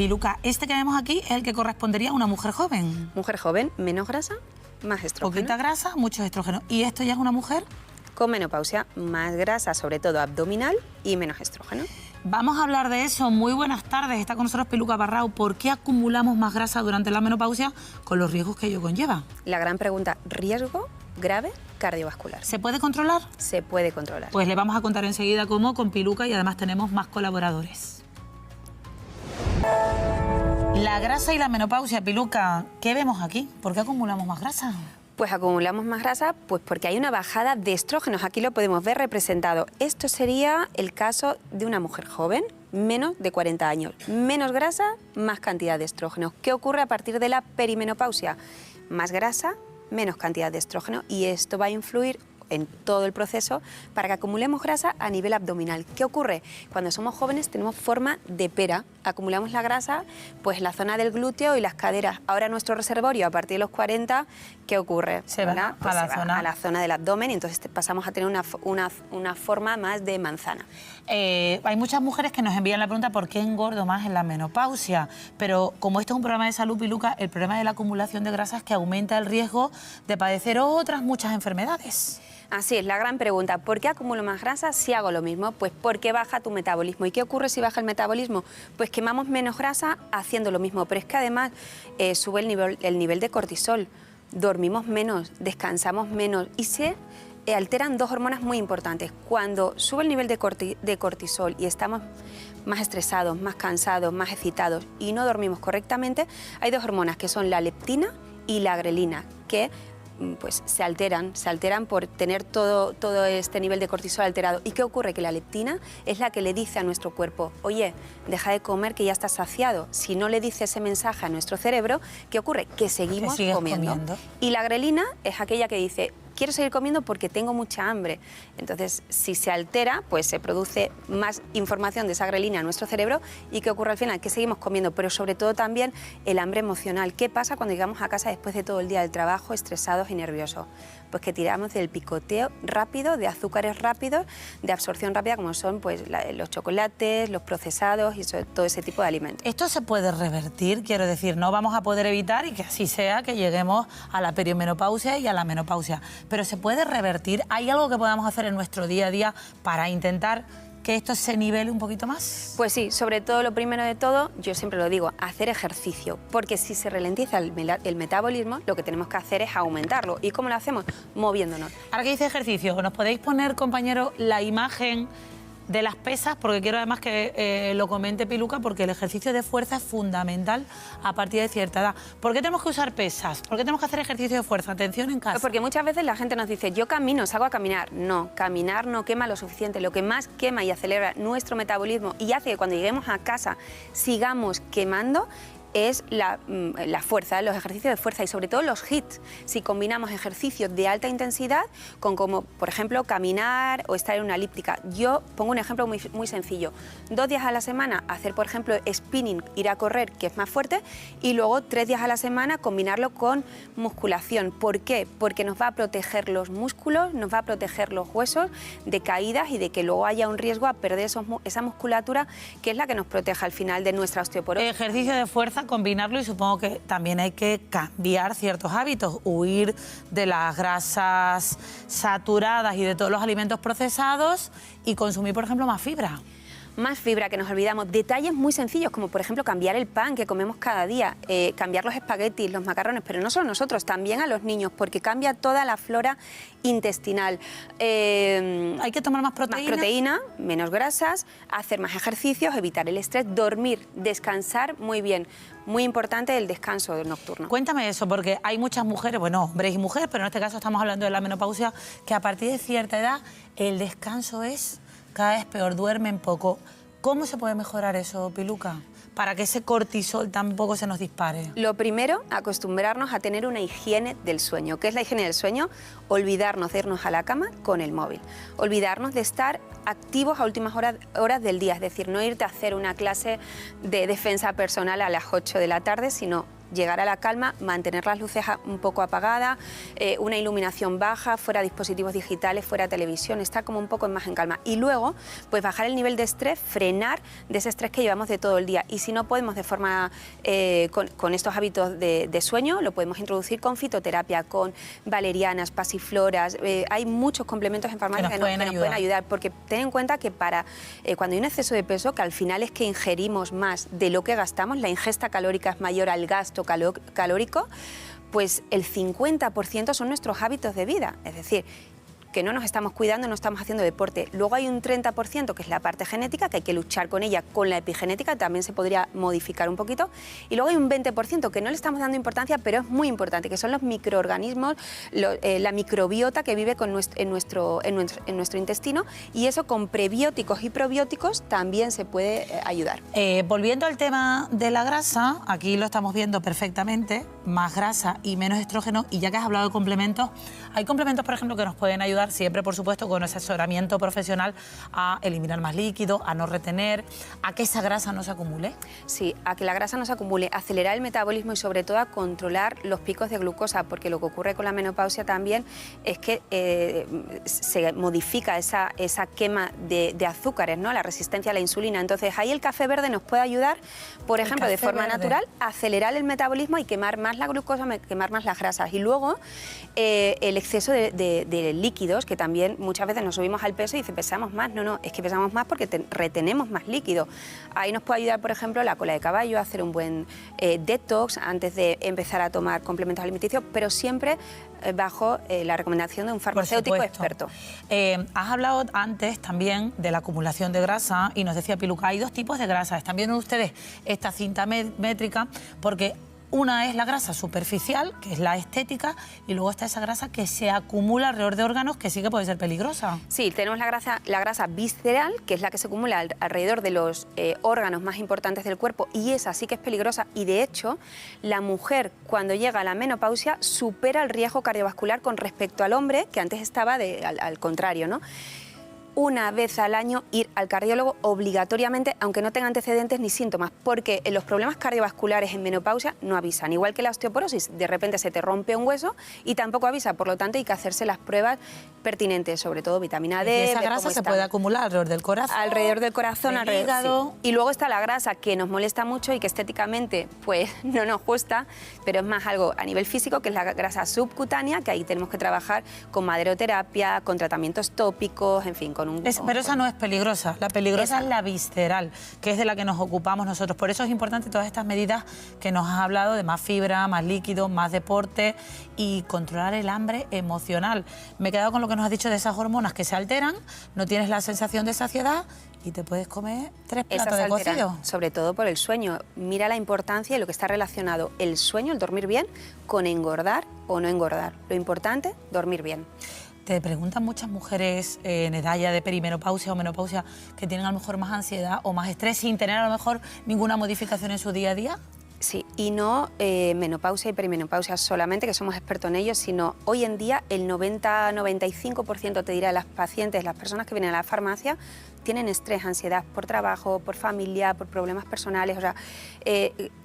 Piluca, este que vemos aquí es el que correspondería a una mujer joven. Mujer joven, menos grasa, más estrógeno. Poquita grasa, muchos estrógenos. ¿Y esto ya es una mujer? Con menopausia, más grasa, sobre todo abdominal, y menos estrógeno. Vamos a hablar de eso. Muy buenas tardes. Está con nosotros Piluca Barrao. ¿Por qué acumulamos más grasa durante la menopausia con los riesgos que ello conlleva? La gran pregunta, ¿riesgo grave cardiovascular? ¿Se puede controlar? Se puede controlar. Pues le vamos a contar enseguida cómo con Piluca y además tenemos más colaboradores. La grasa y la menopausia, Piluca, ¿qué vemos aquí? ¿Por qué acumulamos más grasa? Pues acumulamos más grasa pues porque hay una bajada de estrógenos. Aquí lo podemos ver representado. Esto sería el caso de una mujer joven, menos de 40 años. Menos grasa, más cantidad de estrógenos. ¿Qué ocurre a partir de la perimenopausia? Más grasa, menos cantidad de estrógeno, y esto va a influir en todo el proceso para que acumulemos grasa a nivel abdominal. ¿Qué ocurre? Cuando somos jóvenes tenemos forma de pera, acumulamos la grasa pues en la zona del glúteo y las caderas. Ahora nuestro reservorio a partir de los 40, ¿qué ocurre? Se va pues a la zona del abdomen, y entonces pasamos a tener una forma más de manzana. Hay muchas mujeres que nos envían la pregunta ¿por qué engordo más en la menopausia? Pero como esto es un programa de salud, Piluca, el problema de la acumulación de grasa es que aumenta el riesgo de padecer otras muchas enfermedades. Así es, la gran pregunta, ¿por qué acumulo más grasa si hago lo mismo? Pues porque baja tu metabolismo. ¿Y qué ocurre si baja el metabolismo? Pues quemamos menos grasa haciendo lo mismo, pero es que además sube el nivel de cortisol, dormimos menos, descansamos menos y se alteran dos hormonas muy importantes. Cuando sube el nivel de cortisol y estamos más estresados, más cansados, más excitados y no dormimos correctamente, hay dos hormonas que son la leptina y la grelina, que pues se alteran por tener todo este nivel de cortisol alterado. ¿Y qué ocurre? Que la leptina es la que le dice a nuestro cuerpo, oye, deja de comer que ya estás saciado. Si no le dice ese mensaje a nuestro cerebro, ¿qué ocurre? Que seguimos comiendo. Y la grelina es aquella que dice, quiero seguir comiendo porque tengo mucha hambre. Entonces, si se altera, pues se produce más información de esa grelina a nuestro cerebro. ¿Y qué ocurre al final? Que seguimos comiendo, pero sobre todo también el hambre emocional. ¿Qué pasa cuando llegamos a casa después de todo el día del trabajo, estresados y nerviosos? Pues que tiramos del picoteo rápido, de azúcares rápidos, de absorción rápida, como son pues, los chocolates, los procesados y todo ese tipo de alimentos. ¿Esto se puede revertir? Quiero decir, no vamos a poder evitar y que así sea que lleguemos a la perimenopausia y a la menopausia. Pero ¿se puede revertir? ¿Hay algo que podamos hacer en nuestro día a día para intentar que esto se nivele un poquito más? Pues sí, sobre todo lo primero de todo, yo siempre lo digo, hacer ejercicio, porque si se ralentiza el metabolismo, lo que tenemos que hacer es aumentarlo. ¿Y cómo lo hacemos? Moviéndonos. Ahora que dice ejercicio, ¿nos podéis poner, compañero, la imagen de las pesas? Porque quiero además que lo comente Piluca, porque el ejercicio de fuerza es fundamental a partir de cierta edad. ¿Por qué tenemos que usar pesas? ¿Por qué tenemos que hacer ejercicio de fuerza? Atención en casa. Pues porque muchas veces la gente nos dice, yo camino, salgo a caminar. No, caminar no quema lo suficiente. Lo que más quema y acelera nuestro metabolismo y hace que cuando lleguemos a casa sigamos quemando es la fuerza, los ejercicios de fuerza y sobre todo los HIIT. Si combinamos ejercicios de alta intensidad con como, por ejemplo, caminar o estar en una elíptica. Yo pongo un ejemplo muy sencillo. 2 días a la semana hacer, por ejemplo, spinning, ir a correr, que es más fuerte, y luego 3 días a la semana combinarlo con musculación. ¿Por qué? Porque nos va a proteger los músculos, nos va a proteger los huesos de caídas y de que luego haya un riesgo a perder esa musculatura que es la que nos protege al final de nuestra osteoporosis. Ejercicio de fuerza, combinarlo, y supongo que también hay que cambiar ciertos hábitos, huir de las grasas saturadas y de todos los alimentos procesados y consumir, por ejemplo, más fibra. Más fibra, que nos olvidamos. Detalles muy sencillos, como por ejemplo cambiar el pan que comemos cada día, cambiar los espaguetis, los macarrones, pero no solo nosotros, también a los niños, porque cambia toda la flora intestinal. Hay que tomar más proteína. Más proteína, menos grasas, hacer más ejercicios, evitar el estrés, dormir, descansar muy bien. Muy importante el descanso nocturno. Cuéntame eso, porque hay muchas mujeres, bueno, hombres y mujeres, pero en este caso estamos hablando de la menopausia, que a partir de cierta edad el descanso es cada vez peor, duermen poco. ¿Cómo se puede mejorar eso, Piluca? Para que ese cortisol tampoco se nos dispare. Lo primero, acostumbrarnos a tener una higiene del sueño. ¿Qué es la higiene del sueño? Olvidarnos de irnos a la cama con el móvil. Olvidarnos de estar activos a últimas horas del día. Es decir, no irte a hacer una clase de defensa personal a las 8 de la tarde, sino llegar a la calma, mantener las luces un poco apagadas, una iluminación baja, fuera dispositivos digitales, fuera televisión, estar como un poco más en calma. Y luego, pues bajar el nivel de estrés, frenar de ese estrés que llevamos de todo el día. Y si no podemos de forma, con estos hábitos de sueño, lo podemos introducir con fitoterapia, con valerianas, pasifloras. Hay muchos complementos en farmacia que nos pueden ayudar, porque ten en cuenta que cuando hay un exceso de peso, que al final es que ingerimos más de lo que gastamos, la ingesta calórica es mayor al gasto calórico, pues el 50% son nuestros hábitos de vida, es decir, que no nos estamos cuidando, no estamos haciendo deporte. Luego hay un 30% que es la parte genética, que hay que luchar con ella, con la epigenética, también se podría modificar un poquito. Y luego hay un 20% que no le estamos dando importancia, pero es muy importante, que son los microorganismos, la microbiota que vive en nuestro intestino, y eso con prebióticos y probióticos también se puede ayudar. Volviendo al tema de la grasa, aquí lo estamos viendo perfectamente, más grasa y menos estrógeno, y ya que has hablado de complementos, hay complementos, por ejemplo, que nos pueden ayudar siempre, por supuesto, con asesoramiento profesional a eliminar más líquido, a no retener, a que esa grasa no se acumule. Sí, a que la grasa no se acumule, acelerar el metabolismo y sobre todo a controlar los picos de glucosa, porque lo que ocurre con la menopausia también es que se modifica esa quema de azúcares, ¿no? La resistencia a la insulina. Entonces ahí el café verde nos puede ayudar, por ejemplo, de forma natural, a acelerar el metabolismo y quemar más la glucosa, quemar más las grasas. Y luego el exceso de líquidos, que también muchas veces nos subimos al peso y dice pesamos más. No, es que pesamos más porque retenemos más líquido. Ahí nos puede ayudar, por ejemplo, la cola de caballo, a hacer un buen detox antes de empezar a tomar complementos alimenticios, pero siempre bajo la recomendación de un farmacéutico experto. Has hablado antes también de la acumulación de grasa y nos decía Piluca, hay dos tipos de grasa. Están viendo ustedes esta cinta métrica porque una es la grasa superficial, que es la estética, y luego está esa grasa que se acumula alrededor de órganos, que sí que puede ser peligrosa. Sí, tenemos la grasa visceral, que es la que se acumula alrededor de los órganos más importantes del cuerpo, y esa sí que es peligrosa. Y de hecho, la mujer cuando llega a la menopausia supera el riesgo cardiovascular con respecto al hombre, que antes estaba al contrario, ¿no? Una vez al año ir al cardiólogo obligatoriamente, aunque no tenga antecedentes ni síntomas, porque los problemas cardiovasculares en menopausia no avisan. Igual que la osteoporosis, de repente se te rompe un hueso y tampoco avisa, por lo tanto hay que hacerse las pruebas pertinentes, sobre todo vitamina D. Y esa grasa se puede acumular alrededor del corazón. Alrededor del corazón, del hígado. Sí. Y luego está la grasa que nos molesta mucho y que estéticamente pues no nos gusta, pero es más algo a nivel físico, que es la grasa subcutánea, que ahí tenemos que trabajar con maderoterapia, con tratamientos tópicos, en fin, pero esa no es peligrosa, la peligrosa es la visceral, que es de la que nos ocupamos nosotros. Por eso es importante todas estas medidas que nos has hablado, de más fibra, más líquido, más deporte y controlar el hambre emocional. Me he quedado con lo que nos has dicho de esas hormonas que se alteran, no tienes la sensación de saciedad y te puedes comer 3 platos de cocido. Sobre todo por el sueño. Mira la importancia de lo que está relacionado el sueño, el dormir bien, con engordar o no engordar. Lo importante, dormir bien. Te preguntan muchas mujeres en edad ya de perimenopausia o menopausia que tienen a lo mejor más ansiedad o más estrés sin tener a lo mejor ninguna modificación en su día a día. Sí, y no menopausia y perimenopausia solamente, que somos expertos en ello, sino hoy en día el 90-95% te dirá de las pacientes, las personas que vienen a la farmacia, tienen estrés, ansiedad por trabajo, por familia, por problemas personales. O sea,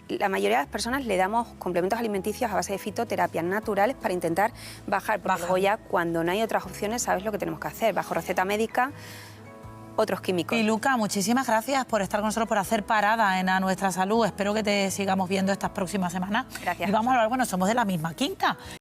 la mayoría de las personas le damos complementos alimenticios a base de fitoterapias naturales para intentar bajar, porque luego ya cuando no hay otras opciones sabes lo que tenemos que hacer, bajo receta médica, otros químicos. Piluca, muchísimas gracias por estar con nosotros, por hacer parada en A Nuestra Salud. Espero que te sigamos viendo estas próximas semanas. Gracias. Y vamos a hablar, bueno, somos de la misma quinta.